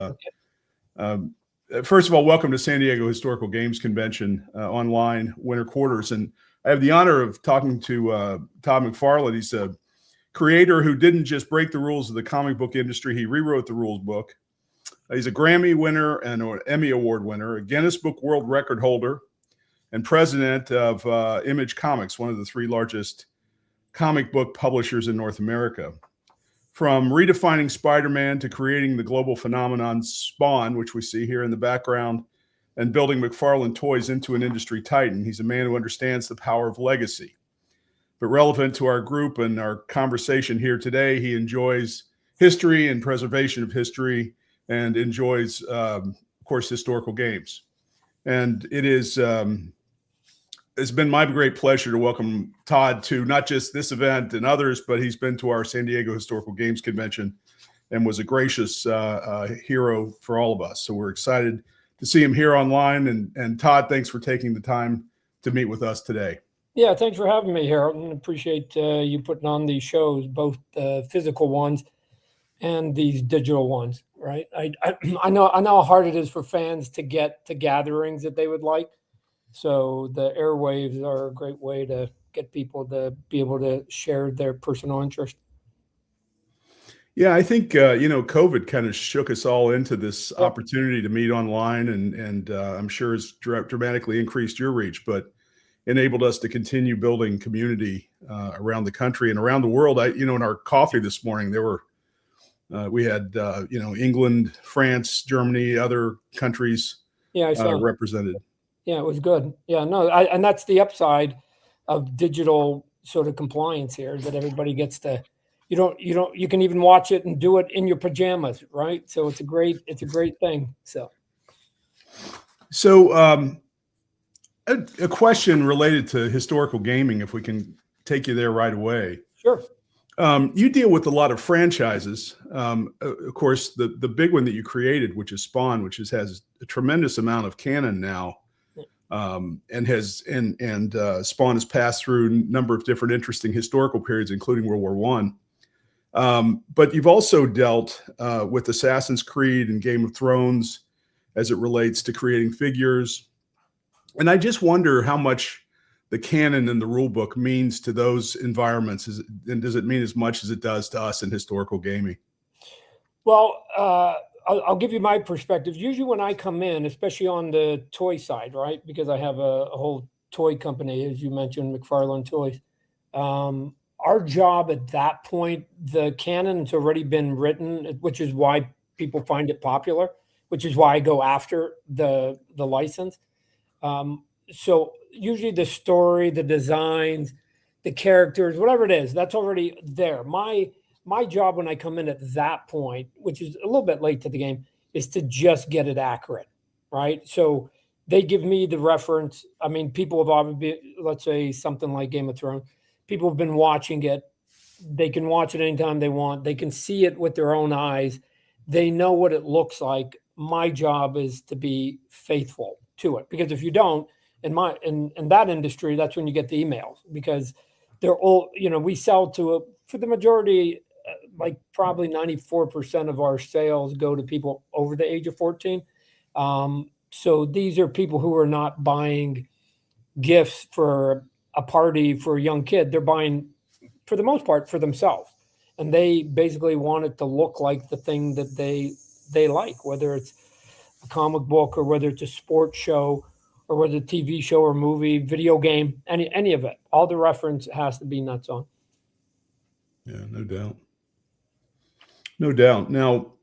Okay. Um, First of all, welcome to San Diego Historical Games Convention online winter quarters. And I have the honor of talking to Todd McFarlane. He's a creator who didn't just break the rules of the comic book industry, he rewrote the rules book. He's a Grammy winner and an Emmy Award winner, a Guinness Book World Record holder, and president of Image Comics, one of the three largest comic book publishers in North America. From redefining Spider-Man to creating the global phenomenon Spawn, which we see here in the background, and building McFarlane Toys into an industry titan, he's a man who understands the power of legacy. But relevant to our group and our conversation here today, he enjoys history and preservation of history and enjoys, of course, historical games. And it's been my great pleasure to welcome Todd to not just this event and others, but he's been to our San Diego Historical Games Convention and was a gracious hero for all of us. So we're excited to see him here online. And Todd, thanks for taking the time to meet with us today. Yeah, thanks for having me, Harold, and appreciate you putting on these shows, both the physical ones and these digital ones, right? I know how hard it is for fans to get to gatherings that they would like. So the airwaves are a great way to get people to be able to share their personal interest. Yeah, I think COVID kind of shook us all into this opportunity to meet online, and I'm sure it's dramatically increased your reach, but enabled us to continue building community around the country and around the world. In our coffee this morning, we had England, France, Germany, other countries represented. Yeah, it was good. Yeah, no, and that's the upside of digital sort of compliance here, is that everybody gets to, you can even watch it and do it in your pajamas, right? So it's a great thing. So a question related to historical gaming, if we can take you there right away. Sure. You deal with a lot of franchises. Of course, the big one that you created, which is Spawn, which has a tremendous amount of canon now. And Spawn has passed through a number of different interesting historical periods, including World War I. But you've also dealt with Assassin's Creed and Game of Thrones as it relates to creating figures. And I just wonder how much the canon and the rule book means to those environments. And does it mean as much as it does to us in historical gaming? Well, I'll give you my perspective. Usually when I come in, especially on the toy side, right, because I have a whole toy company, as you mentioned, McFarlane Toys. Our job at that point, the canon's already been written, which is why people find it popular, which is why I go after the license. So usually the story, the designs, the characters, whatever it is, that's already there. My job when I come in at that point, which is a little bit late to the game, is to just get it accurate, right? So they give me the reference. I mean, people have obviously, let's say something like Game of Thrones, people have been watching it. They can watch it anytime they want. They can see it with their own eyes. They know what it looks like. My job is to be faithful to it, because if you don't, in that industry, that's when you get the emails, because they're all, we sell for the majority, like probably 94% of our sales go to people over the age of 14. So these are people who are not buying gifts for a party for a young kid. They're buying, for the most part, for themselves. And they basically want it to look like the thing that they like, whether it's a comic book or whether it's a sports show or whether it's a TV show or movie, video game, any of it. All the reference has to be nuts on. Yeah, no doubt. No doubt. Now,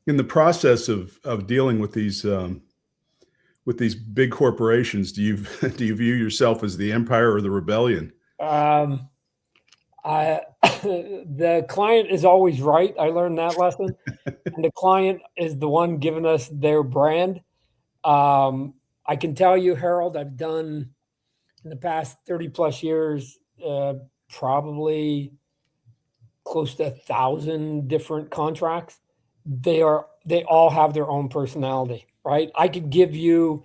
in the process of dealing with these big corporations, do you view yourself as the empire or the rebellion? The client is always right. I learned that lesson. And the client is the one giving us their brand. I can tell you, Harold, I've done in the past 30 plus years, probably close to 1,000 different contracts. They all have their own personality, right? I could give you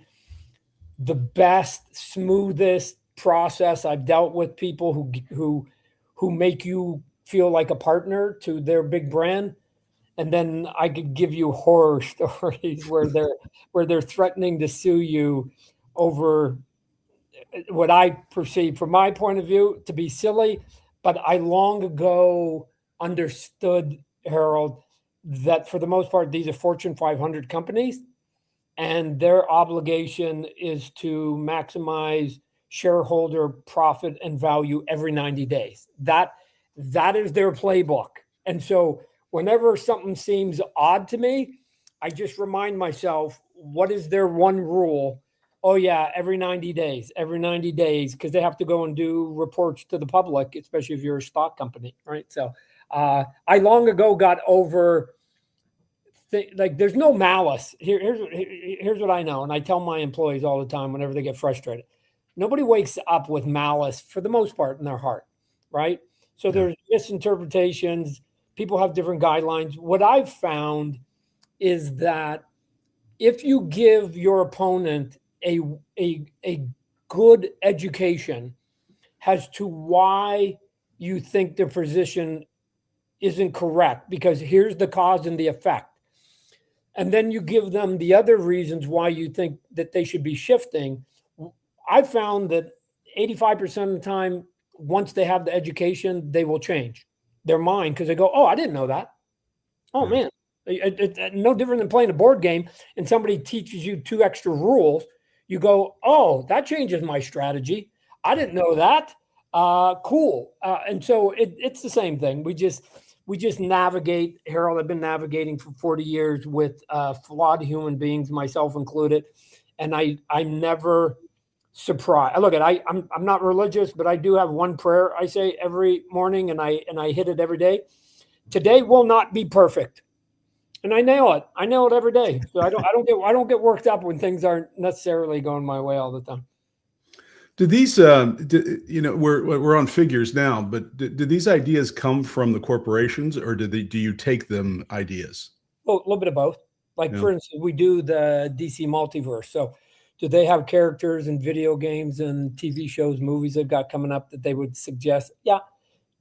the best, smoothest process. I've dealt with people who make you feel like a partner to their big brand. And then I could give you horror stories where they're threatening to sue you over what I perceive, from my point of view, to be silly. But I long ago understood, Harold, that for the most part, these are Fortune 500 companies, and their obligation is to maximize shareholder profit and value every 90 days. That is their playbook. And so whenever something seems odd to me, I just remind myself, what is their one rule? Oh yeah, every 90 days, because they have to go and do reports to the public, especially if you're a stock company, right? So I long ago got over, like, there's no malice. Here's what I know, and I tell my employees all the time whenever they get frustrated. Nobody wakes up with malice for the most part in their heart, right? So there's misinterpretations. People have different guidelines. What I've found is that if you give your opponent a good education as to why you think their position isn't correct, because here's the cause and the effect, and then you give them the other reasons why you think that they should be shifting, I found that 85% of the time, once they have the education, they will change their mind, because they go, oh, I didn't know that. Oh, man. No different than playing a board game and somebody teaches you 2 extra rules. You go, oh, that changes my strategy. I didn't know that. Cool. And so it's the same thing. We just navigate, Harold. I've been navigating for 40 years with flawed human beings, myself included, and I'm never surprised. Look, I'm not religious, but I do have one prayer I say every morning, and I hit it every day. Today will not be perfect. And I nail it. I nail it every day. So I don't get worked up when things aren't necessarily going my way all the time. Do these, we're on figures now, but do these ideas come from the corporations, or do you take them ideas? Well, a little bit of both. Like, for instance, we do the DC multiverse. So do they have characters in video games and TV shows, movies they've got coming up that they would suggest? Yeah.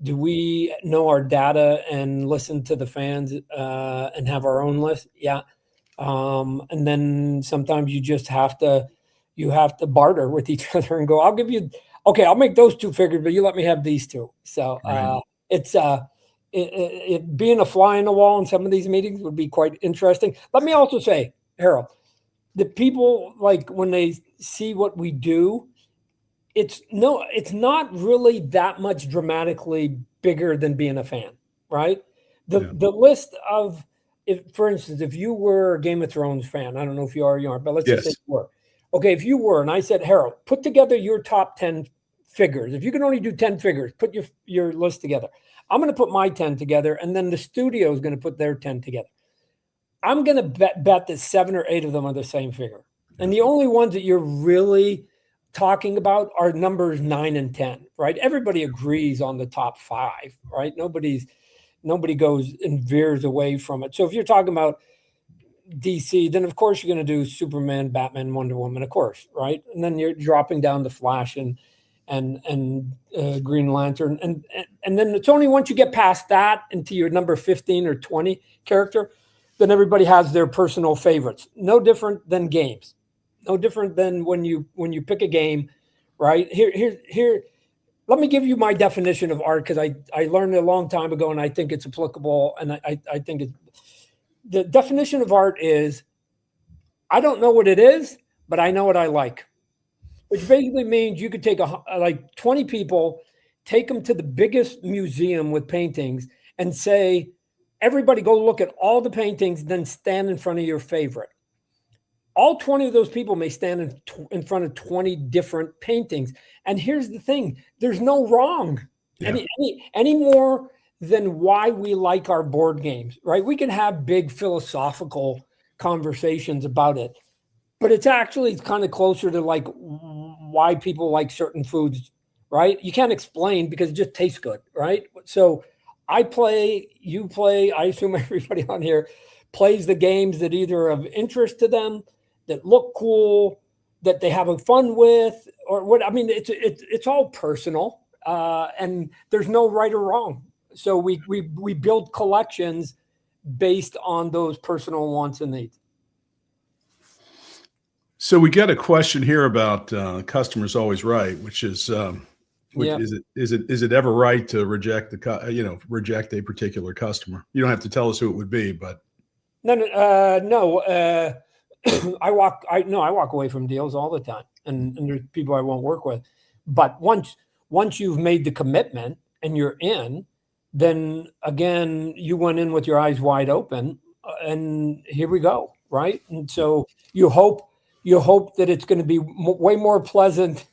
Do we know our data and listen to the fans and have our own list? Yeah. And then sometimes you just have to barter with each other and go, I'll make those 2 figures, but you let me have these 2. So it's being a fly in the wall in some of these meetings would be quite interesting. Let me also say, Harold, the people, like, when they see what we do, it's not really that much dramatically bigger than being a fan, right? The list of, for instance, if you were a Game of Thrones fan, I don't know if you are or you aren't, but let's just say you were. Okay, if you were, and I said, Harold, put together your top 10 figures. If you can only do 10 figures, put your list together. I'm going to put my 10 together, and then the studio is going to put their 10 together. I'm going to bet that 7 or 8 of them are the same figure. And the only ones that you're really talking about are numbers 9 and 10, right? Everybody agrees on the top 5, right? Nobody goes and veers away from it. So if you're talking about DC, then of course you're going to do Superman, Batman, Wonder Woman, of course, right? And then you're dropping down to Flash and Green Lantern, and then it's only once you get past that into your number 15 or 20 character, then everybody has their personal favorites. No different than games. No different than when you pick a game, right? Here. Let me give you my definition of art, because I learned it a long time ago, and I think it's applicable. And I think the definition of art is, I don't know what it is, but I know what I like, which basically means you could take like 20 people, take them to the biggest museum with paintings, and say, everybody go look at all the paintings, then stand in front of your favorite. All 20 of those people may stand in front of 20 different paintings. And here's the thing, there's no wrong any more than why we like our board games, right? We can have big philosophical conversations about it, but it's actually kind of closer to like why people like certain foods, right? You can't explain because it just tastes good, right? So I play, you play, I assume everybody on here plays the games that either are of interest to them, that look cool, that they have fun with, or what. I mean, it's all personal, and there's no right or wrong. So we build collections based on those personal wants and needs. So we get a question here about customers always right, which is Yeah. is it ever right to reject reject a particular customer? You don't have to tell us who it would be, but No. I walk away from deals all the time, and there's people I won't work with. But once you've made the commitment and you're in, then again, you went in with your eyes wide open, and here we go, right? And so you hope that it's going to be way more pleasant,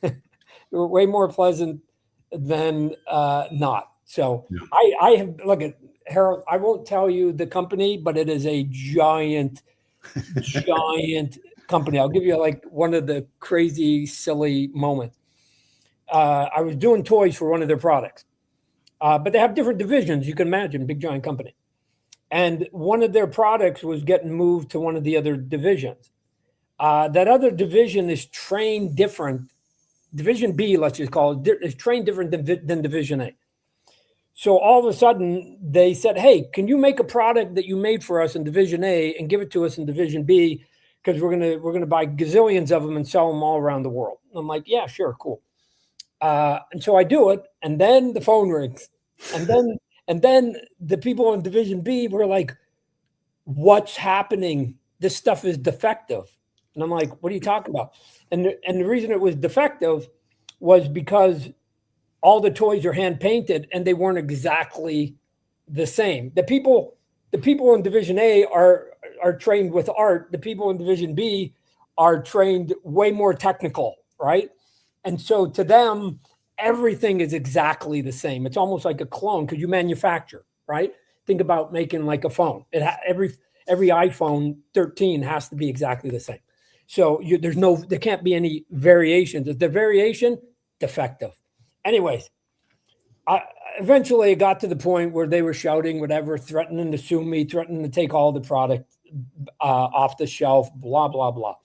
way more pleasant than not. So yeah. I have, look at Harold. I won't tell you the company, but it is a giant company. I'll give you like one of the crazy, silly moments. I was doing toys for one of their products, but they have different divisions. You can imagine, big giant company. And one of their products was getting moved to one of the other divisions. That other division is trained different. Division B, let's just call it, is trained different than Division A. So all of a sudden they said, hey, can you make a product that you made for us in Division A and give it to us in Division B? Because we're gonna buy gazillions of them and sell them all around the world. And I'm like, yeah, sure, cool. And so I do it, and then the phone rings. And then the people in Division B were like, what's happening? This stuff is defective. And I'm like, what are you talking about? And the reason it was defective was because all the toys are hand painted and they weren't exactly the same. The people in Division A are trained with art. The people in Division B are trained way more technical, right? And so to them, everything is exactly the same. It's almost like a clone because you manufacture, right? Think about making like a phone. Every iPhone 13 has to be exactly the same. So there can't be any variations. If the variation, defective. Anyways, eventually it got to the point where they were shouting, whatever, threatening to sue me, threatening to take all the product off the shelf, blah, blah, blah.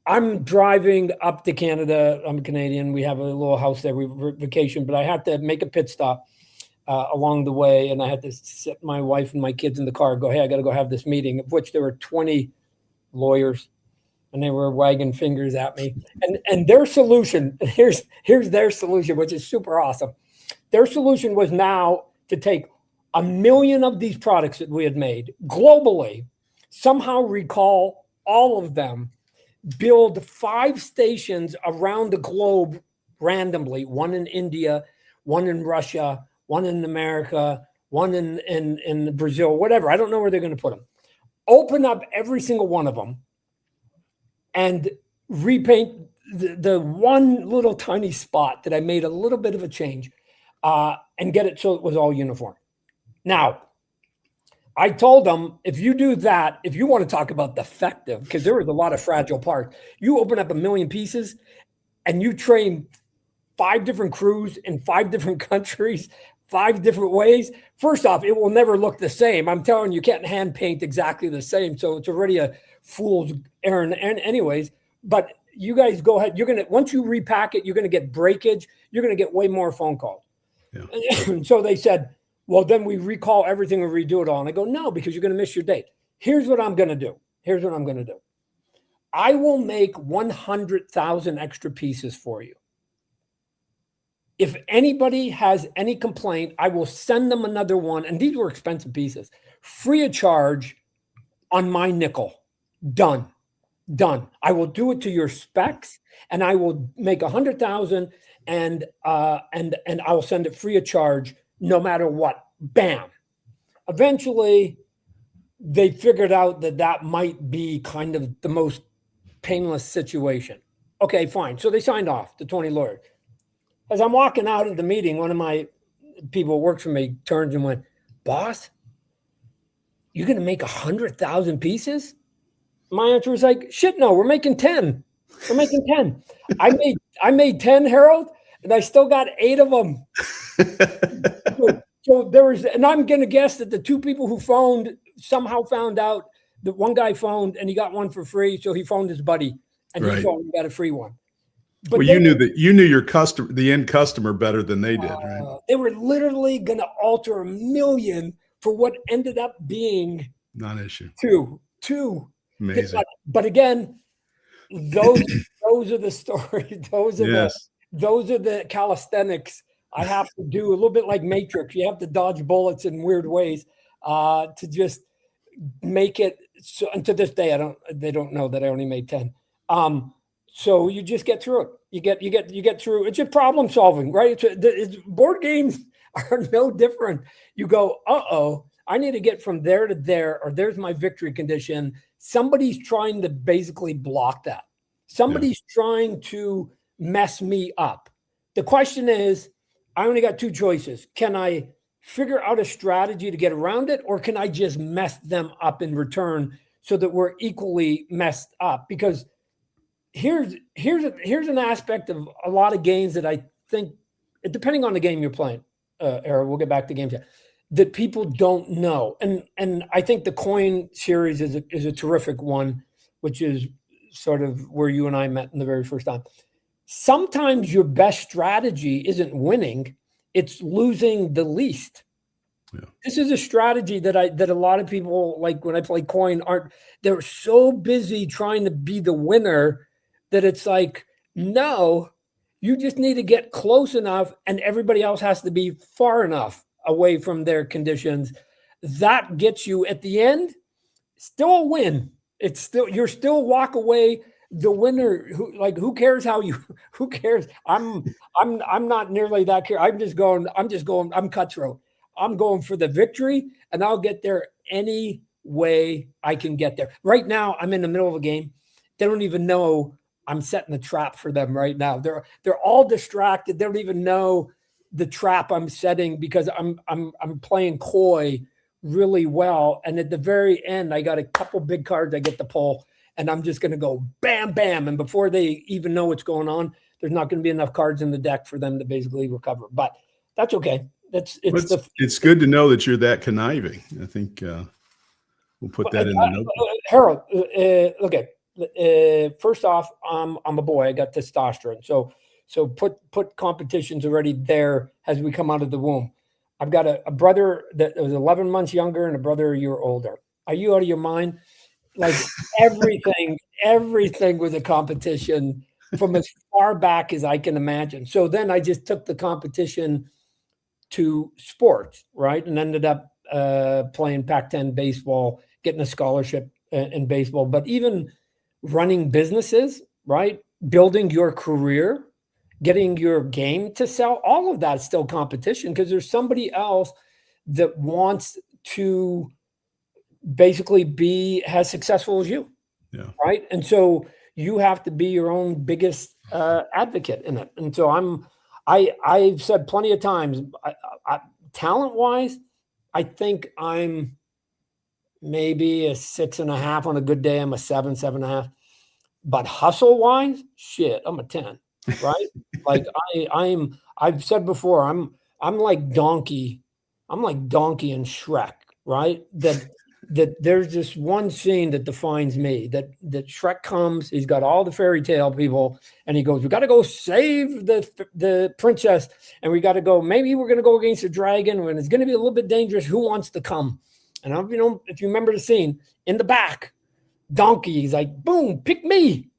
I'm driving up to Canada. I'm Canadian. We have a little house there. We vacation, but I had to make a pit stop along the way, and I had to sit my wife and my kids in the car and go, hey, I got to go have this meeting, of which there were 20 lawyers, and they were wagging fingers at me. And their solution, here's their solution, which is super awesome. Their solution was now to take 1 million of these products that we had made globally, somehow recall all of them, build 5 stations around the globe randomly, one in India, one in Russia, one in America, one in Brazil, whatever. I don't know where they're going to put them. Open up every single one of them and repaint the one little tiny spot that I made a little bit of a change and get it so it was all uniform. Now, I told them, if you do that, if you want to talk about defective, because there was a lot of fragile parts, you open up 1 million pieces and you train 5 different crews in 5 different countries, 5 different ways. First off, it will never look the same. I'm telling you, you can't hand paint exactly the same. So it's already a fool's errand. And anyways, but you guys go ahead. Once you repack it, you're going to get breakage. You're going to get way more phone calls. Yeah. And so they said, well, then we recall everything and redo it all. And I go, no, because you're going to miss your date. Here's what I'm going to do. I will make 100,000 extra pieces for you. If anybody has any complaint, I will send them another one. And these were expensive pieces, free of charge on my nickel. Done. I will do it to your specs, and I will make 100,000 and I will send it free of charge no matter what. Bam. Eventually, they figured out that might be kind of the most painless situation. Okay, fine. So they signed off, the 20 lawyers. As I'm walking out of the meeting, one of my people who works for me turns and went, boss, you're going to make 100,000 pieces? My answer was like, shit, no, we're making 10. I made 10, Harold, and I still got 8 of them. So there was, and I'm going to guess that the 2 people who phoned somehow found out that one guy phoned and he got one for free. So he phoned his buddy and he phoned and got a free one. But well, you knew your customer, the end customer, better than they did, right? They were literally going to alter 1 million for what ended up being non-issue. Two. Amazing. But again, those are the stories. Those are the calisthenics I have to do, a little bit like Matrix. You have to dodge bullets in weird ways to just make it. So, and to this day, they don't know that I only made 10. So you just get through it. You get through. It's just problem solving, right? Board games are no different. You go, I need to get from there to there, or there's my victory condition. Somebody's trying to basically block that. Somebody's trying to mess me up. The question is, I only got two choices. Can I figure out a strategy to get around it, or can I just mess them up in return so that we're equally messed up? Because here's an aspect of a lot of games that I think, depending on the game you're playing, Era, we'll get back to games, that people don't know. And I think the coin series is a terrific one, which is sort of where you and I met in the very first time. Sometimes your best strategy isn't winning, it's losing the least. Yeah. This is a strategy that a lot of people, like when I play coin, they're so busy trying to be the winner that it's like, no, you just need to get close enough and everybody else has to be far enough away from their conditions. That gets you at the end, still a win. You're still walk away the winner. Who cares who cares? I'm not nearly that care. I'm cutthroat. I'm going for the victory, and I'll get there any way I can get there. Right now, I'm in the middle of a game. They don't even know I'm setting a trap for them right now. They're all distracted. They don't even know the trap I'm setting because I'm playing coy really well. And at the very end, I got a couple big cards I get to pull, and I'm just going to go bam, bam. And before they even know what's going on, there's not going to be enough cards in the deck for them to basically recover. But that's okay. It's good to know that you're that conniving. I think we'll put that in the notebook. Harold, okay. First off, I'm a boy. I got testosterone. So put competitions already there as we come out of the womb. I've got a brother that was 11 months younger and a brother a year older. Are you out of your mind? Like everything was a competition from as far back as I can imagine. So then I just took the competition to sports, right? And ended up playing Pac-10 baseball, getting a scholarship in baseball. But even running businesses, right? Building your career, getting your game to sell, all of that's still competition because there's somebody else that wants to basically be as successful as you. Yeah. Right. And so you have to be your own biggest advocate in it. And so I've said plenty of times, talent wise, I think I'm maybe a 6.5 on a good day. I'm a 7.5. But hustle wise, shit, I'm a 10. Right? Like I've said before, I'm like Donkey. I'm like Donkey and Shrek, right? That there's this one scene that defines me, that Shrek comes, he's got all the fairy tale people, and he goes, we got to go save the princess, and we got to go, maybe we're going to go against a dragon, and it's going to be a little bit dangerous. Who wants to come? And if you remember the scene, in the back, Donkey, he's like, boom, pick me.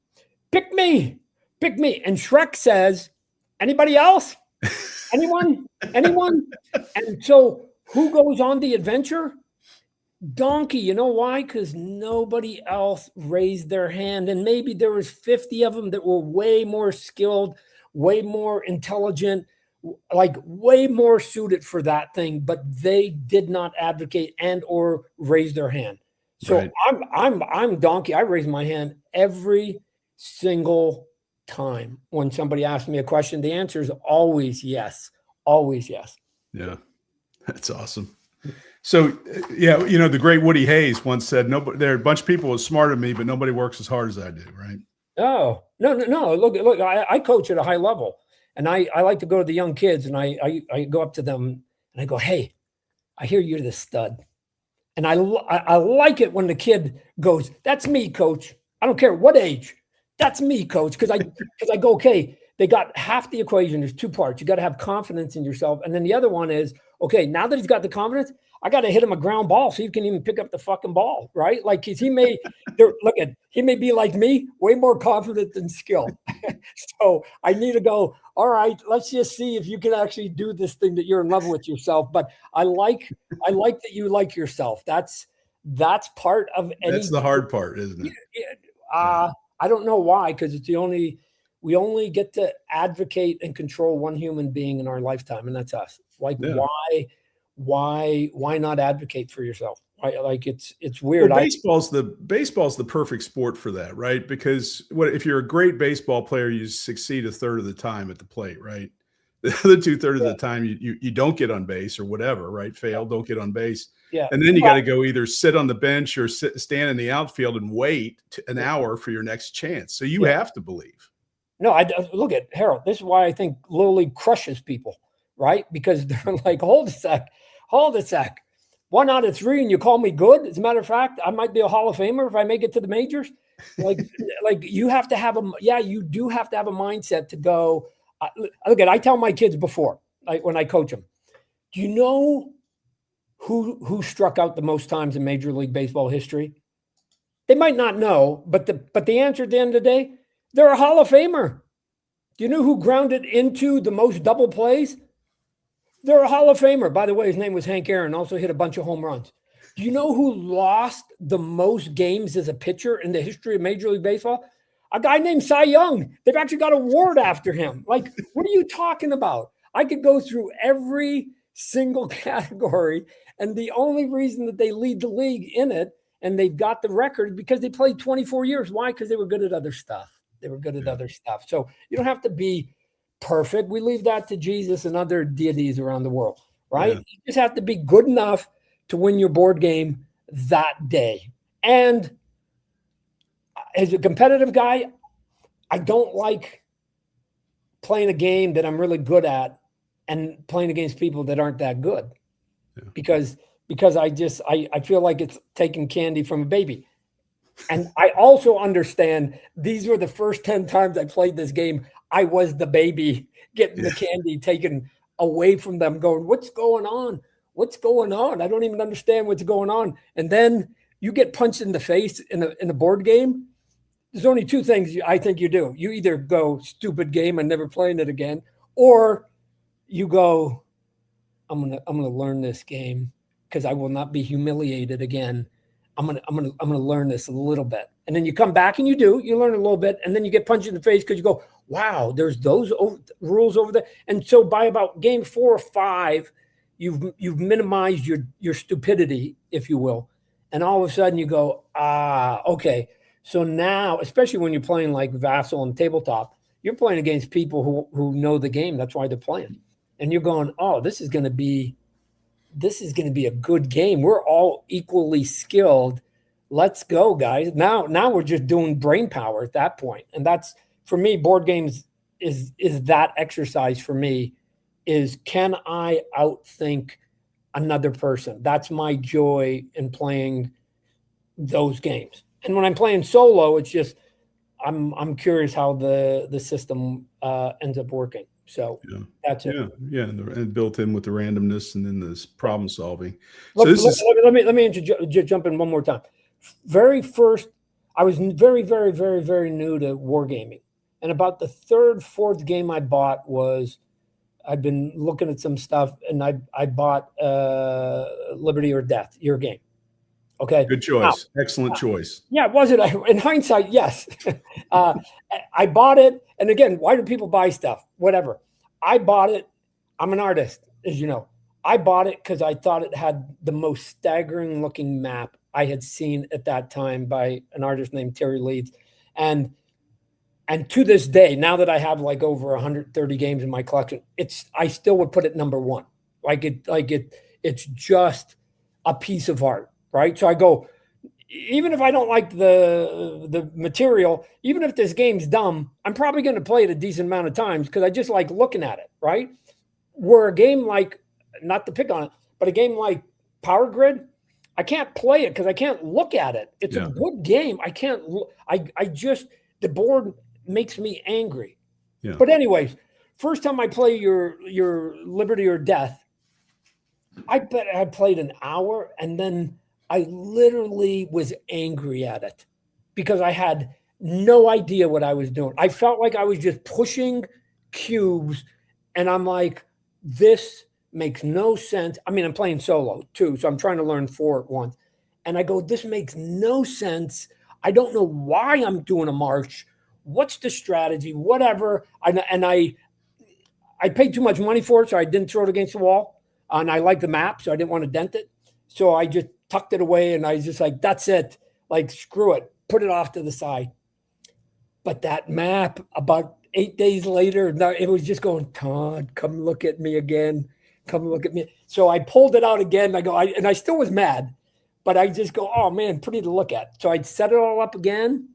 And Shrek says, anybody else? Anyone? And so who goes on the adventure? Donkey. You know why? Because nobody else raised their hand. And maybe there was 50 of them that were way more skilled, way more intelligent, like way more suited for that thing, but they did not advocate and or raise their hand. So right. I'm Donkey. I raise my hand every single time when somebody asks me a question. The answer is always yes. Yeah, that's awesome. So yeah, the great Woody Hayes once said, "Nobody, there are a bunch of people as smart as me, but nobody works as hard as I do." Right? Oh no. Look. I coach at a high level, and I like to go to the young kids, and I go up to them and I go, "Hey, I hear you're the stud," and I like it when the kid goes, "That's me, coach. I don't care what age. That's me, coach." Because I go, okay, they got half the equation. There's two parts. You got to have confidence in yourself. And then the other one is, okay, now that he's got the confidence, I got to hit him a ground ball so he can even pick up the fucking ball, right? Like he may he may be like me, way more confident than skill. So I need to go, all right, let's just see if you can actually do this thing that you're in love with yourself. But I like that you like yourself. That's part of any. That's the hard part, isn't it? I don't know why, because we only get to advocate and control one human being in our lifetime, and that's us. Like, why not advocate for yourself? Right? Like it's weird. Well, baseball's the perfect sport for that, right? Because if you're a great baseball player, you succeed a third of the time at the plate, right? The other 2/3 of the time you don't get on base or whatever, right? Fail, don't get on base. Yeah. And then you got to go either sit on the bench or stand in the outfield and wait an hour for your next chance. So you have to believe. No, I look at Harold. This is why I think Little League crushes people, right? Because they're like, hold a sec. 1 out of 3, and you call me good. As a matter of fact, I might be a Hall of Famer if I make it to the majors. Like you have to have you do have to have a mindset to go. Look, I tell my kids before, when I coach them, do you know who struck out the most times in Major League Baseball history? They might not know, but the answer at the end of the day, they're a Hall of Famer. Do you know who grounded into the most double plays? They're a Hall of Famer. By the way, his name was Hank Aaron, also hit a bunch of home runs. Do you know who lost the most games as a pitcher in the history of Major League Baseball? A guy named Cy Young. They've actually got an award after him. Like, what are you talking about? I could go through every single category, and the only reason that they lead the league in it and they've got the record because they played 24 years. Why? Because they were good at other stuff. So you don't have to be perfect. We leave that to Jesus and other deities around the world, right? You just have to be good enough to win your board game that day. And as a competitive guy, I don't like playing a game that I'm really good at and playing against people that aren't that good, because I feel like it's taking candy from a baby. And I also understand these were the first 10 times I played this game. I was the baby getting the candy taken away from them, going, what's going on? What's going on? I don't even understand what's going on. And then you get punched in the face in a board game. There's only 2 things I think you do. You either go, stupid game, I'm never playing it again, or you go, I'm gonna learn this game because I will not be humiliated again. I'm gonna learn this a little bit. And then you come back and you learn a little bit, and then you get punched in the face because you go, wow, there's those rules over there. And so by about game 4 or 5, you've minimized your stupidity, if you will. And all of a sudden you go, okay. So now, especially when you're playing like Vassal and Tabletop, you're playing against people who know the game. That's why they're playing. And you're going, oh, this is going to be a good game. We're all equally skilled. Let's go, guys. Now we're just doing brain power at that point. And that's, for me, board games is that exercise for me, is can I outthink another person? That's my joy in playing those games. And when I'm playing solo, it's just I'm curious how the system ends up working. So that's it. Yeah, and built in with the randomness and then this problem solving. Look, let me jump in one more time. Very first, I was very, very, very, very new to wargaming, and about the 3rd, 4th game I bought was, I'd been looking at some stuff, and I bought Liberty or Death, your game. Okay. Good choice. Now, excellent choice. Yeah, was it? In hindsight, yes. I bought it. And again, why do people buy stuff? Whatever. I bought it. I'm an artist, as you know. I bought it because I thought it had the most staggering looking map I had seen at that time by an artist named Terry Leeds. And to this day, now that I have like over 130 games in my collection, I still would put it number 1. It's just a piece of art. Right. So I go, even if I don't like the material, even if this game's dumb, I'm probably going to play it a decent amount of times because I just like looking at it. Right. Where a game like, not to pick on it, but a game like Power Grid, I can't play it because I can't look at it. It's a good game. I can't, the board makes me angry. Yeah. But anyways, first time I play your Liberty or Death, I bet I played an hour, and then I literally was angry at it because I had no idea what I was doing. I felt like I was just pushing cubes, and I'm like, this makes no sense. I mean, I'm playing solo too, so I'm trying to learn four at once. And I go, this makes no sense. I don't know why I'm doing a march. What's the strategy? Whatever. I paid too much money for it, so I didn't throw it against the wall. And I like the map, so I didn't want to dent it. So I just tucked it away, and I was just like, that's it. Like, screw it. Put it off to the side. But that map, about 8 days later, it was just going, Todd, come look at me again. Come look at me. So I pulled it out again. And I still was mad, but I just go, oh man, pretty to look at. So I set it all up again,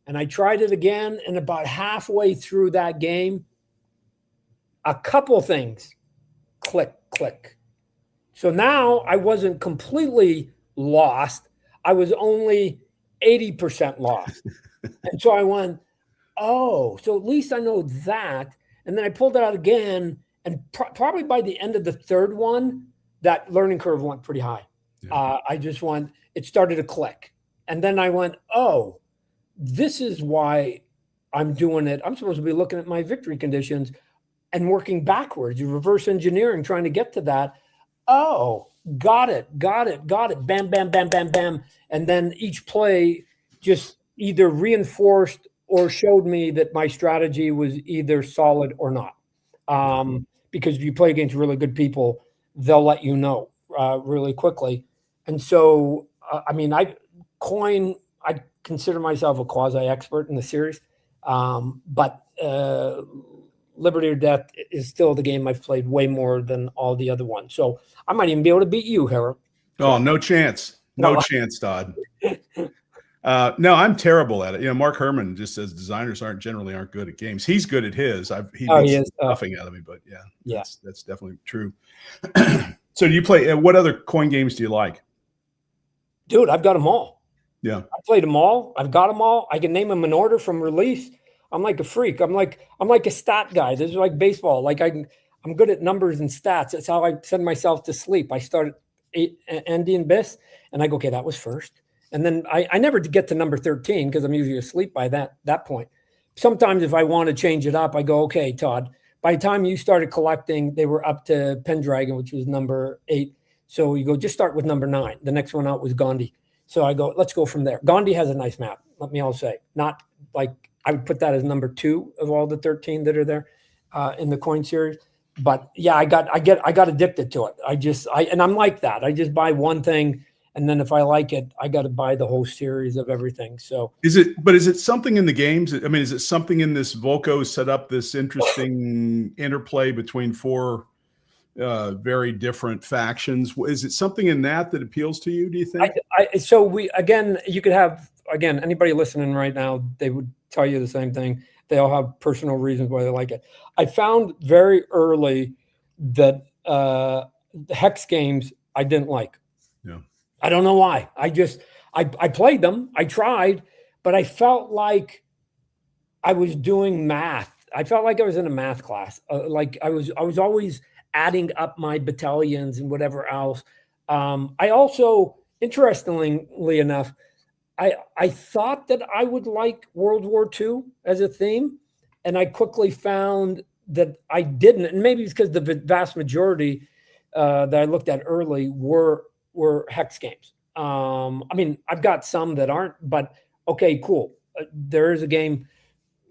and I tried it again. And about halfway through that game, a couple things click. So now I wasn't completely lost. I was only 80% lost. And so I went, oh, so at least I know that. And then I pulled it out again. And probably by the end of the third one, that learning curve went pretty high. Yeah. It started to click. And then I went, oh, this is why I'm doing it. I'm supposed to be looking at my victory conditions and working backwards, you reverse engineering, trying to get to that. Oh, got it. Bam, bam, bam, bam, bam. And then each play just either reinforced or showed me that my strategy was either solid or not. Because if you play against really good people, they'll let you know really quickly. And so, I consider myself a quasi-expert in the series. But Liberty or Death is still the game I've played way more than all the other ones. So I might even be able to beat you, Harold. Oh, no chance. No chance, Todd. No, I'm terrible at it. Mark Herman just says designers aren't good at games. He's good at his. He beats nothing out of me, but yeah. That's definitely true. So do you play, what other coin games do you like? Dude, I've got them all. Yeah. I played them all. I've got them all. I can name them in order from release. I'm like a freak. I'm like a stat guy. This is like baseball. Like I'm good at numbers and stats. That's how I send myself to sleep. I start at Andy and Biss, and I go, okay, that was first. And then I never get to number 13 because I'm usually asleep by that point. Sometimes if I want to change it up, I go, okay, Todd, by the time you started collecting, they were up to Pendragon, which was number 8. So you go, just start with number 9. The next one out was Gandhi. So I go, let's go from there. Gandhi has a nice map. Let me all say, not like I would put that as number 2 of all the 13 that are there in the coin series. But yeah, I got addicted to it. And I'm like that. I just buy one thing, and then if I like it, I got to buy the whole series of everything. So is it something in the games? I mean, is it something in this Volko set up this interesting interplay between 4 very different factions? Is it something in that appeals to you, do you think? You could have, anybody listening right now, they would tell you the same thing. They all have personal reasons why they like it. I found very early that the hex games I didn't like. Yeah. I don't know why. I played them. I tried, but I felt like I was doing math. I felt like I was in a math class. Like I was always adding up my battalions and whatever else. I also, interestingly enough, I thought that I would like World War II as a theme, and I quickly found that I didn't. And maybe it's because the vast majority that I looked at early were hex games. I've got some that aren't, but okay, cool. There is a game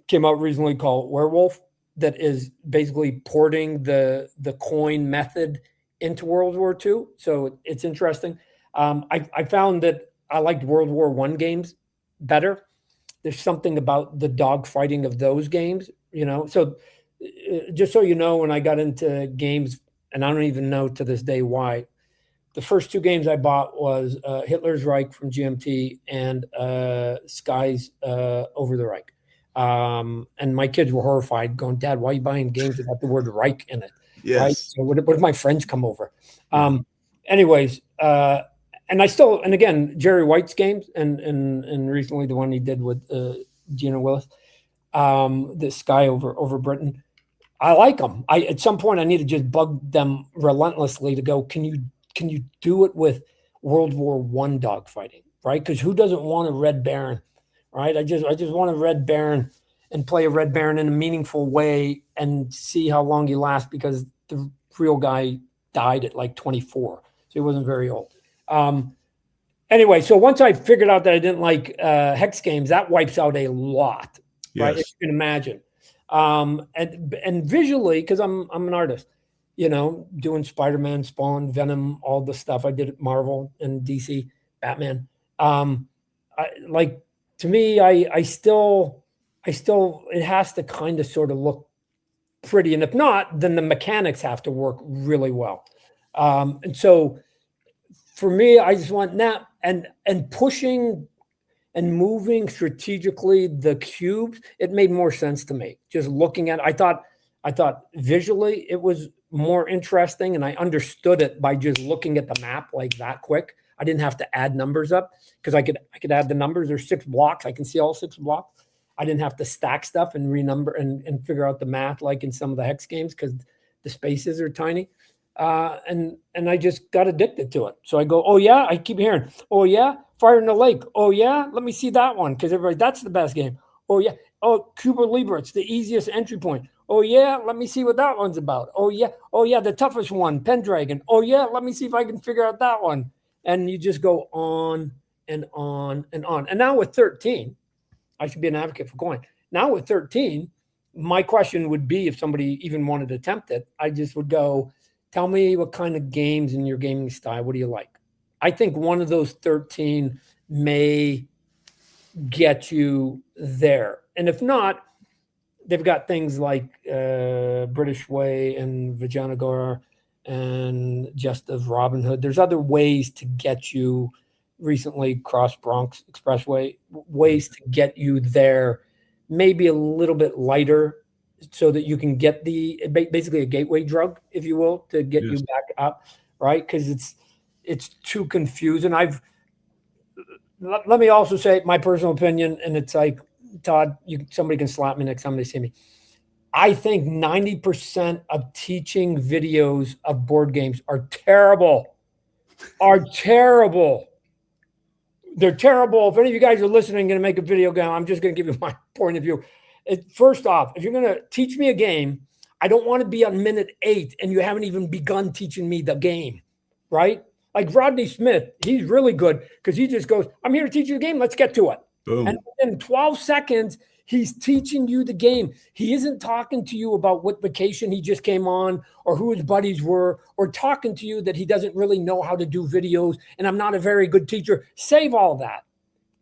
came out recently called Werewolf that is basically porting the coin method into World War II. So it's interesting. I found that I liked World War I games better. There's something about the dog fighting of those games, So just so you know, when I got into games, and I don't even know to this day why, the first 2 games I bought was Hitler's Reich from GMT and Skies Over the Reich. And my kids were horrified, going, Dad, why are you buying games that have the word Reich in it? Yes. Right? So what if my friends come over? Anyways, and again, Jerry White's games and recently the one he did with Gina Willis, the Sky over Britain. I like them. At some point I need to just bug them relentlessly to go, can you do it with World War I dogfighting, right? Because who doesn't want a Red Baron, right? I just want a Red Baron and play a Red Baron in a meaningful way and see how long you last, because the real guy died at like 24, so he wasn't very old. Anyway, so once I figured out that I didn't like hex games, that wipes out a lot, right? Yes. If you can imagine. And visually, because I'm an artist, doing Spider-Man, Spawn, Venom, all the stuff I did at Marvel and DC, Batman. To me, I still, it has to kind of sort of look pretty, and if not, then the mechanics have to work really well. And so for me, I just want that, and pushing and moving strategically the cubes, it made more sense to me. Just looking at it, I thought visually it was more interesting, and I understood it by just looking at the map like that quick. I didn't have to add numbers up, because I could add the numbers. There's 6 blocks. I can see all 6 blocks. I didn't have to stack stuff and renumber and figure out the math like in some of the hex games, because the spaces are tiny. And I just got addicted to it. So I go, oh yeah, I keep hearing, oh yeah, Fire in the Lake. Oh yeah, let me see that one, because everybody, that's the best game. Oh yeah, oh Cuba Libre, it's the easiest entry point. Oh yeah, let me see what that one's about. Oh yeah, the toughest one, Pendragon. Oh yeah, let me see if I can figure out that one. And you just go on and on and on. And now with 13, I should be an advocate for going. Now with 13, my question would be, if somebody even wanted to attempt it, I just would go, tell me what kind of games in your gaming style, what do you like? I think one of those 13 may get you there. And if not, they've got things like British Way and Vijayanagar and Just of Robin Hood. There's other ways to get you, recently Cross Bronx Expressway, ways to get you there, maybe a little bit lighter, so that you can get basically a gateway drug, if you will, to get you back up, right? Because it's too confusing. Let me also say my personal opinion, and it's like, Todd, somebody can slap me next time they see me. I think 90% of teaching videos of board games are terrible. They're terrible. If any of you guys are listening, going to make a video game, I'm just going to give you my point of view. First off, if you're going to teach me a game, I don't want to be on minute 8 and you haven't even begun teaching me the game, right? Like Rodney Smith, he's really good because he just goes, I'm here to teach you the game. Let's get to it. Boom. And in 12 seconds, he's teaching you the game. He isn't talking to you about what vacation he just came on or who his buddies were, or talking to you that he doesn't really know how to do videos and I'm not a very good teacher. Save all that.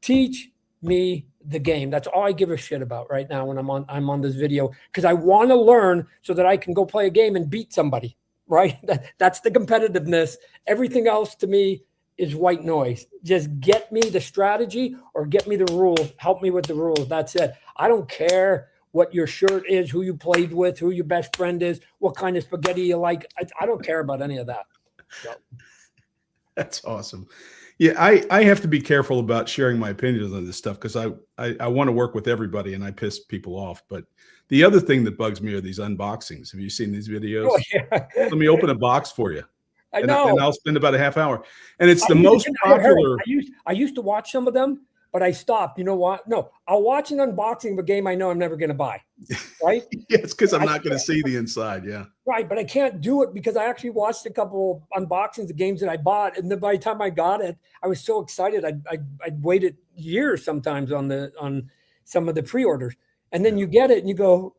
Teach me the game. That's all I give a shit about right now when I'm on this video, because I want to learn so that I can go play a game and beat somebody, right? That's the competitiveness. Everything else to me is white noise. Just get me the strategy or get me the rules. Help me with the rules. That's it. I don't care what your shirt is, who you played with, who your best friend is, what kind of spaghetti you like. I don't care about any of that. So. That's awesome. Yeah, I have to be careful about sharing my opinions on this stuff because I want to work with everybody and I piss people off. But the other thing that bugs me are these unboxings. Have you seen these videos? Oh, yeah. Let me open a box for you. I know. And I'll spend about a half hour. And it's the most popular. I used to watch some of them, but I stopped. You know what? No, I'll watch an unboxing of a game I know I'm never going to buy. Right? Yes, because I'm not going to see the inside. Yeah. Right. But I can't do it because I actually watched a couple unboxings of games that I bought. And then by the time I got it, I was so excited. I'd waited years sometimes on some of the pre-orders. And then you get it and you go,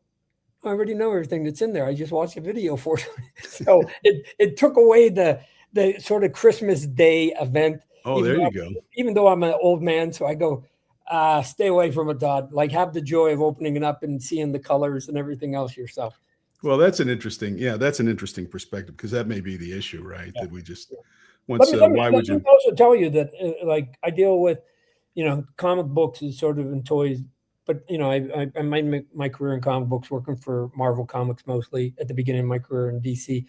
I already know everything that's in there. I just watched a video for it. So it took away the sort of Christmas Day event. Oh, there you go. Even though I'm an old man, so I go, stay away from it, Todd. Like, have the joy of opening it up and seeing the colors and everything else yourself. Well, that's an interesting perspective because that may be the issue, right? Yeah. That we just once. Why would you also tell you that like I deal with, comic books is sort of in toys. But, I made my career in comic books working for Marvel Comics mostly at the beginning of my career in DC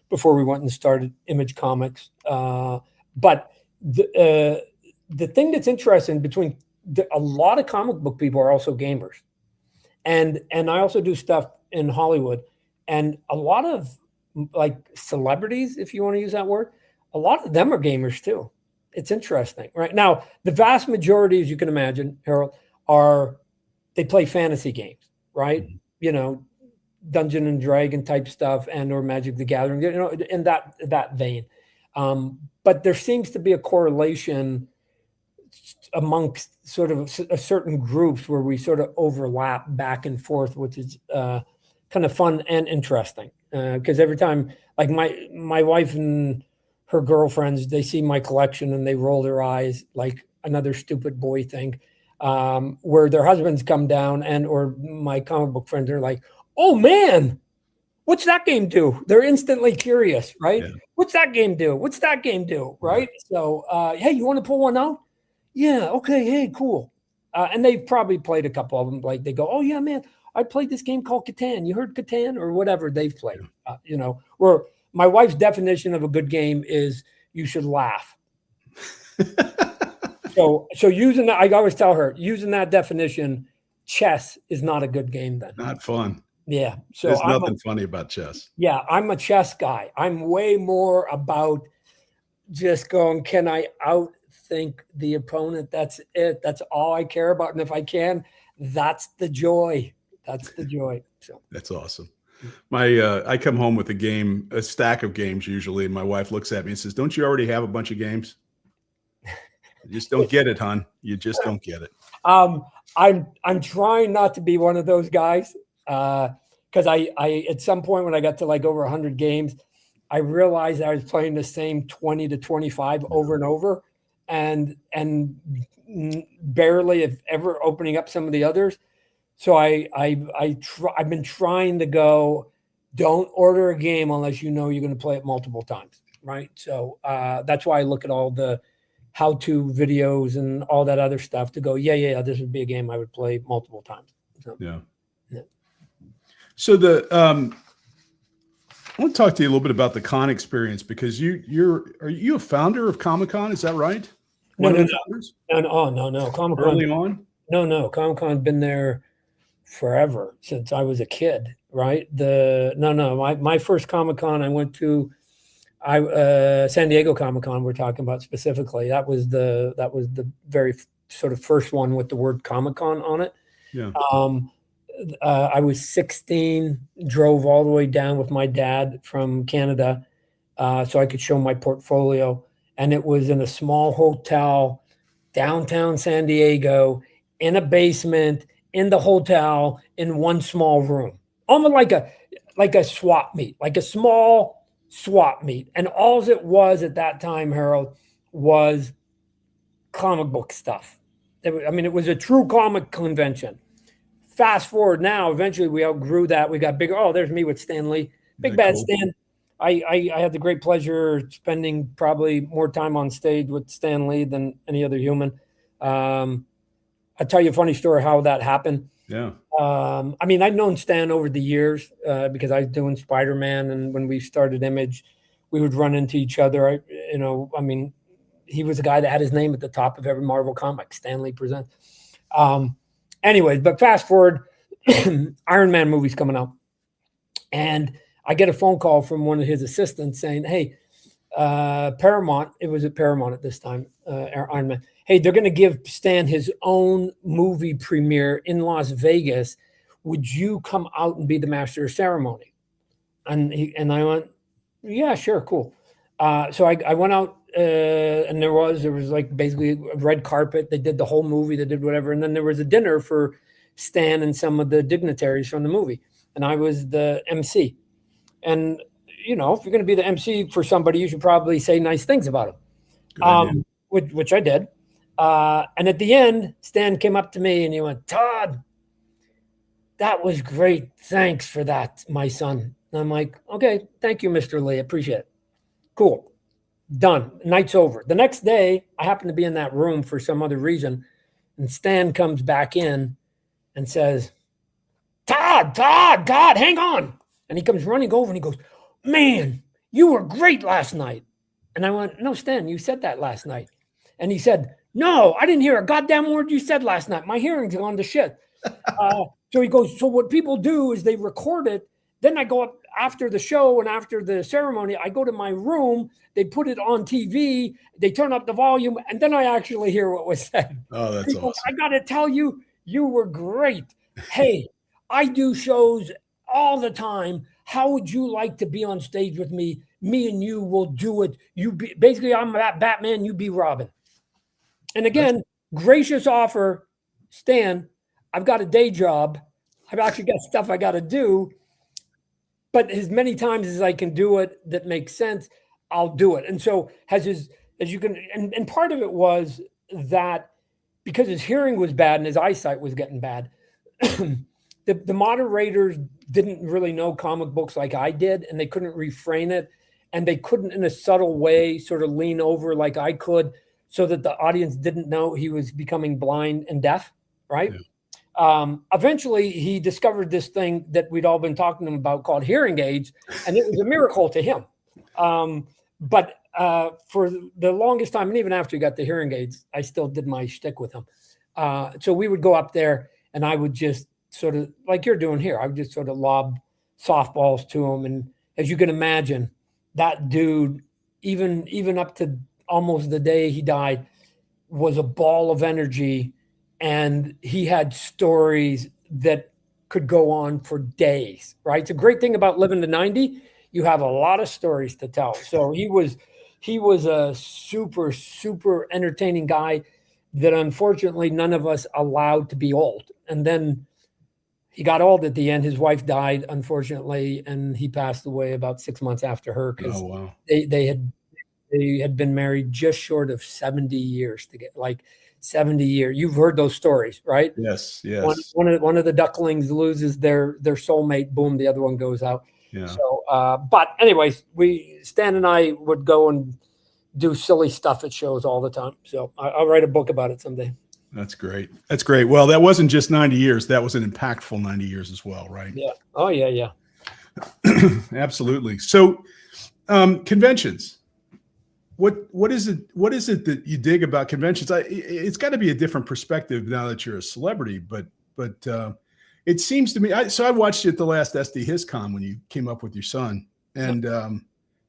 before we went and started Image Comics. But the thing that's interesting between a lot of comic book people are also gamers. And I also do stuff in Hollywood. And a lot of like celebrities, if you want to use that word, a lot of them are gamers too. It's interesting, right? Now, the vast majority, as you can imagine, Harold, they play fantasy games, right? Mhm. You know, Dungeon and Dragon type stuff and or Magic the Gathering, you know, in that vein. But there seems to be a correlation amongst sort of certain groups where we sort of overlap back and forth, which is kind of fun and interesting. Because every time, like my wife and her girlfriends, they see my collection and they roll their eyes like another stupid boy thing. Where their husbands come down and or my comic book friends are like, "Oh man, what's that game do?" They're instantly curious, right? Yeah. What's that game do? What's that game do? Right? So, hey, you want to pull one out? Yeah. Okay. Hey, cool. And they've probably played a couple of them. Like they go, "Oh yeah, man, I played this game called Catan. You heard Catan or whatever they've played." You know, where my wife's definition of a good game is you should laugh. So using that, I always tell her, using that definition, chess is not a good game then. Not fun. Yeah. So There's nothing funny about chess. Yeah, I'm a chess guy. I'm way more about just going, can I outthink the opponent? That's it. That's all I care about. And if I can, that's the joy. That's the joy. So That's awesome. I come home with a stack of games usually, and my wife looks at me and says, "Don't you already have a bunch of games? You just don't get it, hon. You just don't get it." I'm trying not to be one of those guys. Because I at some point when I got to like over 100 games, I realized I was playing the same 20 to 25 over and over, and barely if ever opening up some of the others. So I've been trying to go, don't order a game unless you know you're going to play it multiple times, right? So that's why I look at all the how-to videos and all that other stuff to go, yeah, this would be a game I would play multiple times. So, Yeah. yeah. So I want to talk to you a little bit about the con experience because are you a founder of Comic Con? Is that right? No. No. Comic-Con, Early on? No. Comic-Con's been there forever since I was a kid, right? My first Comic-Con I went to, San Diego Comic-Con we're talking about specifically. That was the very sort of first one with the word Comic-Con on it. Yeah. I was 16, drove all the way down with my dad from Canada so I could show my portfolio. And it was in a small hotel, downtown San Diego, in a basement, in the hotel, in one small room. Almost like a swap meet, like a small swap meet. And all it was at that time, Harold, was comic book stuff. It was a true comic convention. Fast forward now, eventually we outgrew that. We got bigger. Oh, there's me with Stan Lee. Big bad cool. Stan. I had the great pleasure spending probably more time on stage with Stan Lee than any other human. I'll tell you a funny story how that happened. Yeah. I'd known Stan over the years because I was doing Spider-Man, and when we started Image, we would run into each other. He was the guy that had his name at the top of every Marvel comic, Stan Lee Presents. Anyways, but fast forward, Iron Man movie's coming out. And I get a phone call from one of his assistants saying, hey, Paramount, it was at Paramount at this time, Iron Man, hey, they're going to give Stan his own movie premiere in Las Vegas. Would you come out and be the master of ceremony? And I went, yeah, sure, cool. So I went out, and there was like basically a red carpet. They did the whole movie. They did whatever. And then there was a dinner for Stan and some of the dignitaries from the movie. And I was the MC. And, if you're going to be the MC for somebody, you should probably say nice things about him, which I did. And at the end, Stan came up to me and he went, Todd, that was great. Thanks for that, my son. And I'm like, okay, thank you, Mr. Lee. Appreciate it. Cool. Done. Night's over. The next day, I happen to be in that room for some other reason, and Stan comes back in and says, Todd, hang on. And he comes running over and he goes, man, you were great last night. And I went, no, Stan, you said that last night. And he said, no, I didn't hear a goddamn word you said last night. My hearing's gone to shit. So he goes, so what people do is they record it Then I go up after the show and after the ceremony, I go to my room, they put it on TV, they turn up the volume, and then I actually hear what was said. Oh, that's People, awesome. I got to tell you, you were great. Hey, I do shows all the time. How would you like to be on stage with me? Me and you will do it. Basically, I'm Batman, you be Robin. And again, gracious offer, Stan, I've got a day job. I've actually got stuff I got to do. But as many times as I can do it that makes sense, I'll do it. And so as you can, and part of it was that because his hearing was bad and his eyesight was getting bad, the moderators didn't really know comic books like I did, and they couldn't refrain it, and they couldn't in a subtle way sort of lean over like I could so that the audience didn't know he was becoming blind and deaf, right? Yeah. Eventually, he discovered this thing that we'd all been talking to him about called hearing aids, and it was a miracle to him. But for the longest time, and even after he got the hearing aids, I still did my shtick with him. So we would go up there, and I would just sort of, like you're doing here, I would just sort of lob softballs to him. And as you can imagine, that dude, even up to almost the day he died, was a ball of energy. And he had stories that could go on for days, right? It's a great thing about living to 90. You have a lot of stories to tell. So he was a super, super entertaining guy that unfortunately none of us allowed to be old. And then he got old at the end. His wife died, unfortunately, and he passed away about 6 months after her because they had been married just short of 70 years to get 70 years. You've heard those stories, right? Yes. One of the ducklings loses their soulmate. Boom, the other one goes out. Yeah. So, but anyways, Stan and I would go and do silly stuff at shows all the time. So I'll write a book about it someday. That's great. That's great. Well, that wasn't just 90 years. That was an impactful 90 years as well, right? Yeah. Oh, yeah. Absolutely. So, conventions. What is it that you dig about conventions? It's got to be a different perspective now that you're a celebrity, but it seems to me. I watched you at the last SD HisCon when you came up with your son, and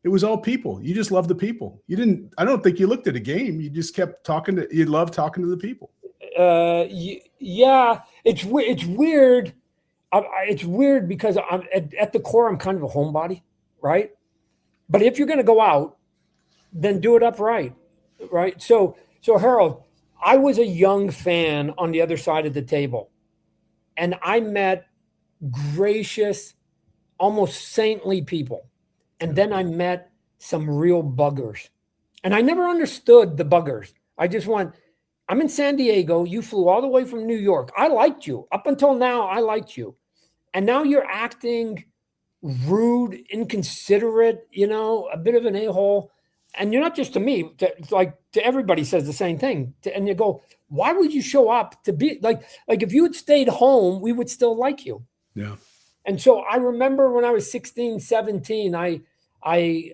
it was all people. You just loved the people. You didn't. I don't think you looked at a game. You just kept talking. You loved talking to the people. Yeah, it's weird. It's weird because I'm at the core, I'm kind of a homebody, right? But if you're going to go out, then do it upright, right? So Harold, I was a young fan on the other side of the table, and I met gracious, almost saintly people. And then I met some real buggers. And I never understood the buggers. I'm in San Diego. You flew all the way from New York. I liked you. Up until now, I liked you. And now you're acting rude, inconsiderate, a bit of an a-hole. And you're not just to me, to everybody says the same thing. And you go, why would you show up to be like if you had stayed home, we would still like you. Yeah. And so I remember when I was 16, 17,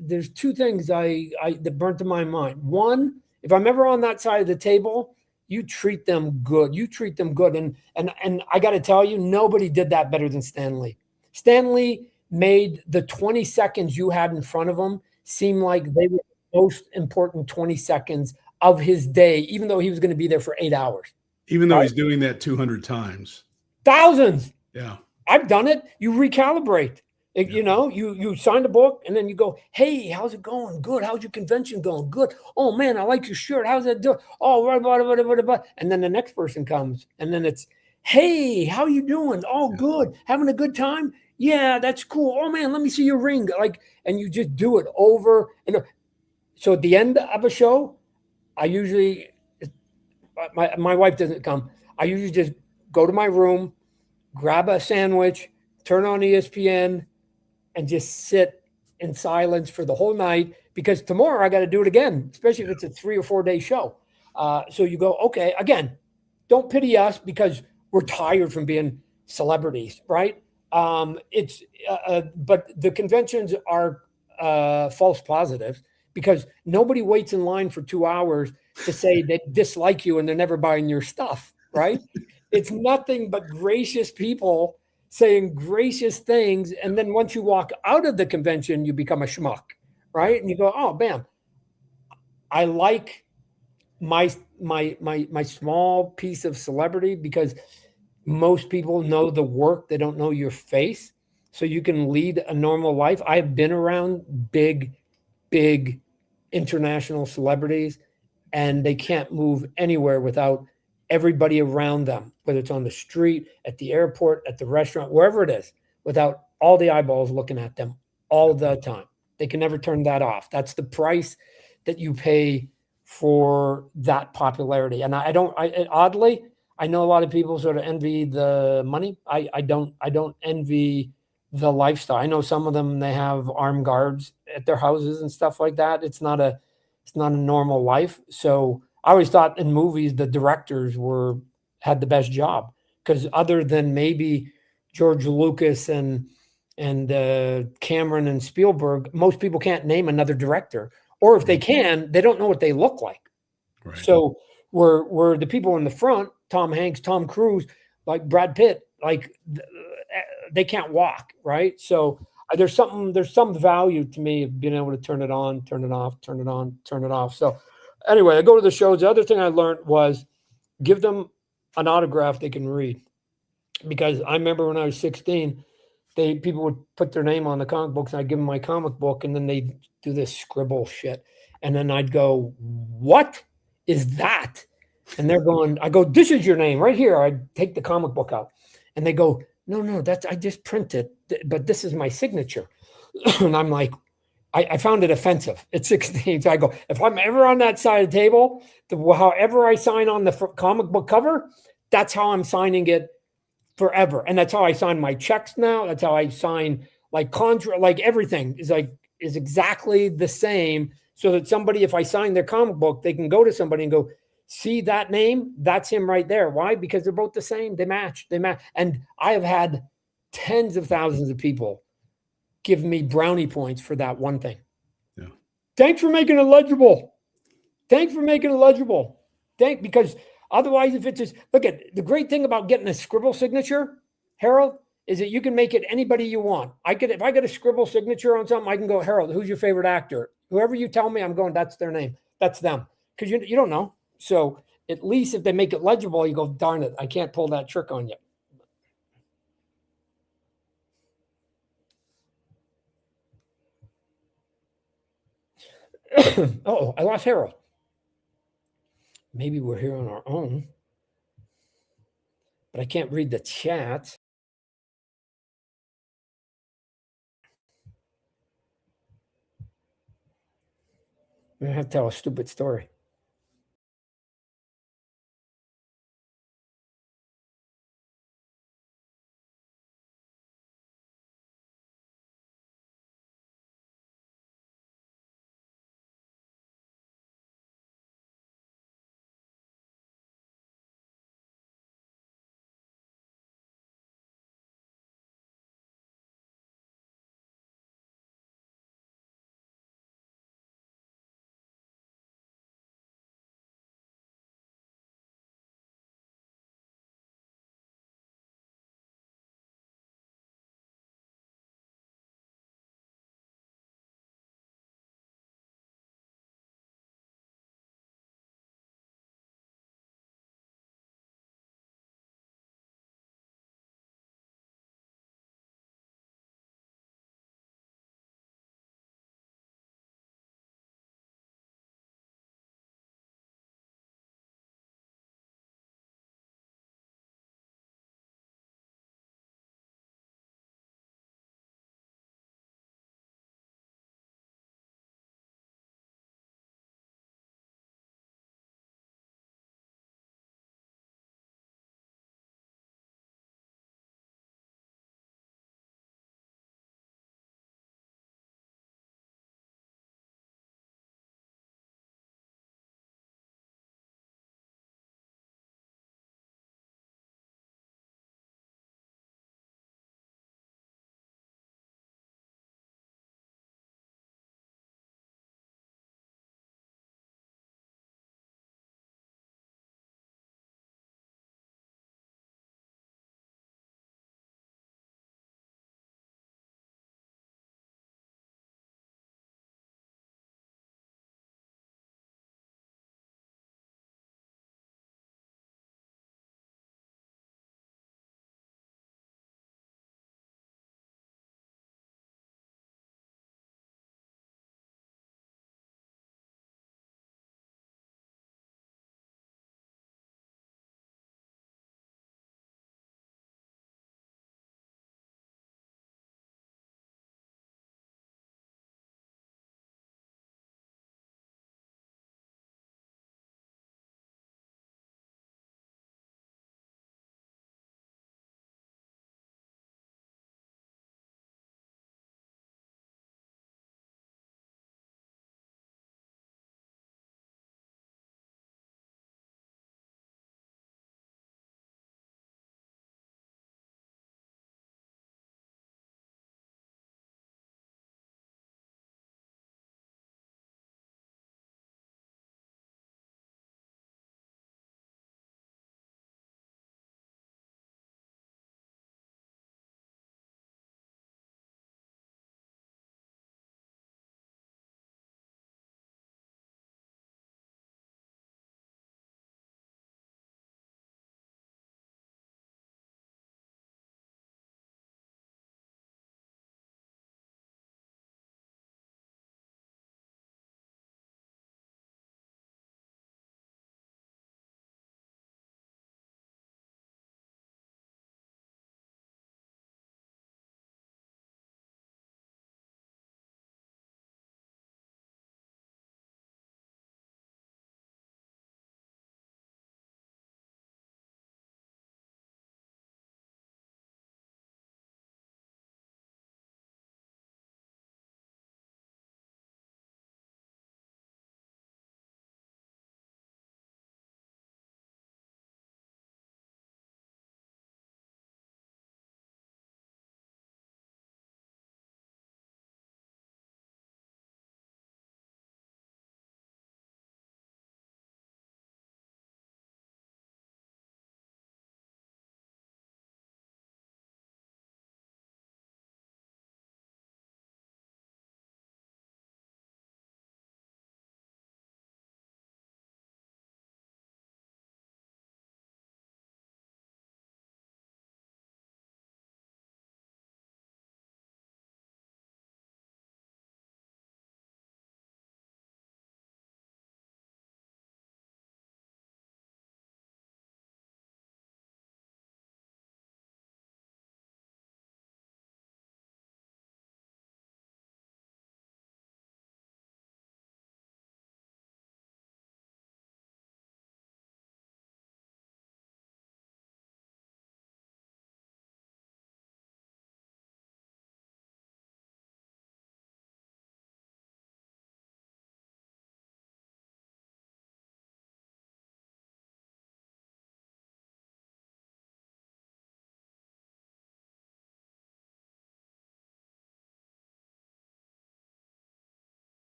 there's two things that burnt in my mind. One, if I'm ever on that side of the table, you treat them good. And I got to tell you, nobody did that better than Stan Lee. Stan Lee made the 20 seconds you had in front of him seem like they were the most important 20 seconds of his day, even though he was going to be there for 8 hours. Even though he's doing that 200 times. Thousands. Yeah. I've done it. You recalibrate. You sign the book and then you go, hey, how's it going? Good. How's your convention going? Good. Oh man, I like your shirt. How's that doing? Oh, blah. And then the next person comes and then it's, hey, how you doing? Oh, good. Having a good time? Yeah, that's cool. Oh man, let me see your ring. And you just do it over and over. So at the end of a show, I usually, my wife doesn't come. I usually just go to my room, grab a sandwich, turn on ESPN, and just sit in silence for the whole night because tomorrow I got to do it again, especially if it's a 3 or 4 day show. So you go, okay, again, don't pity us because we're tired from being celebrities, right? But the conventions are false positives because nobody waits in line for 2 hours to say they dislike you and they're never buying your stuff, right? It's nothing but gracious people saying gracious things. And then once you walk out of the convention, you become a schmuck, right? And you go, oh, bam, I like my small piece of celebrity because most people know the work, they don't know your face. So you can lead a normal life. I've been around big international celebrities, and they can't move anywhere without everybody around them, whether it's on the street, at the airport, at the restaurant, wherever it is, without all the eyeballs looking at them all the time. They can never turn that off. That's the price that you pay for that popularity. And oddly, I know a lot of people sort of envy the money. I don't envy the lifestyle. I know some of them, they have armed guards at their houses and stuff like that. It's not a normal life. So I always thought in movies the directors had the best job, because other than maybe George Lucas and Cameron and Spielberg, most people can't name another director, or if they can, they don't know what they look like. Right. So we're the people in the front, Tom Hanks, Tom Cruise, like Brad Pitt, like they can't walk, right? So there's some value to me of being able to turn it on, turn it off, turn it on, turn it off. So anyway, I go to the shows. The other thing I learned was give them an autograph they can read, because I remember when I was 16, people would put their name on the comic books, and I'd give them my comic book, and then they'd do this scribble shit, and then I'd go, "What is that?" And they're going, I go, "This is your name right here." I'd take the comic book out, and they go, No, that's, I just printed, but this is my signature. And I'm like, I found it offensive at 16. So I go, if I'm ever on that side of the table, however I sign on the comic book cover, that's how I'm signing it forever. And that's how I sign my checks now. That's how I sign like like everything is exactly the same. So that somebody, if I sign their comic book, they can go to somebody and go, "See that name? That's him right there." Why? Because they're both the same. They match. And I have had tens of thousands of people give me brownie points for that one thing. Yeah. Thanks for making it legible. Thanks for making it legible. Because otherwise, if it's just, look at the great thing about getting a scribble signature, Harold, is that you can make it anybody you want. If I get a scribble signature on something, I can go, "Harold, who's your favorite actor?" Whoever you tell me, I'm going, that's their name. That's them. Because you don't know. So at least if they make it legible, you go, "Darn it, I can't pull that trick on you." Oh, I lost Harold. Maybe we're here on our own, but I can't read the chat. I'm going to have to tell a stupid story.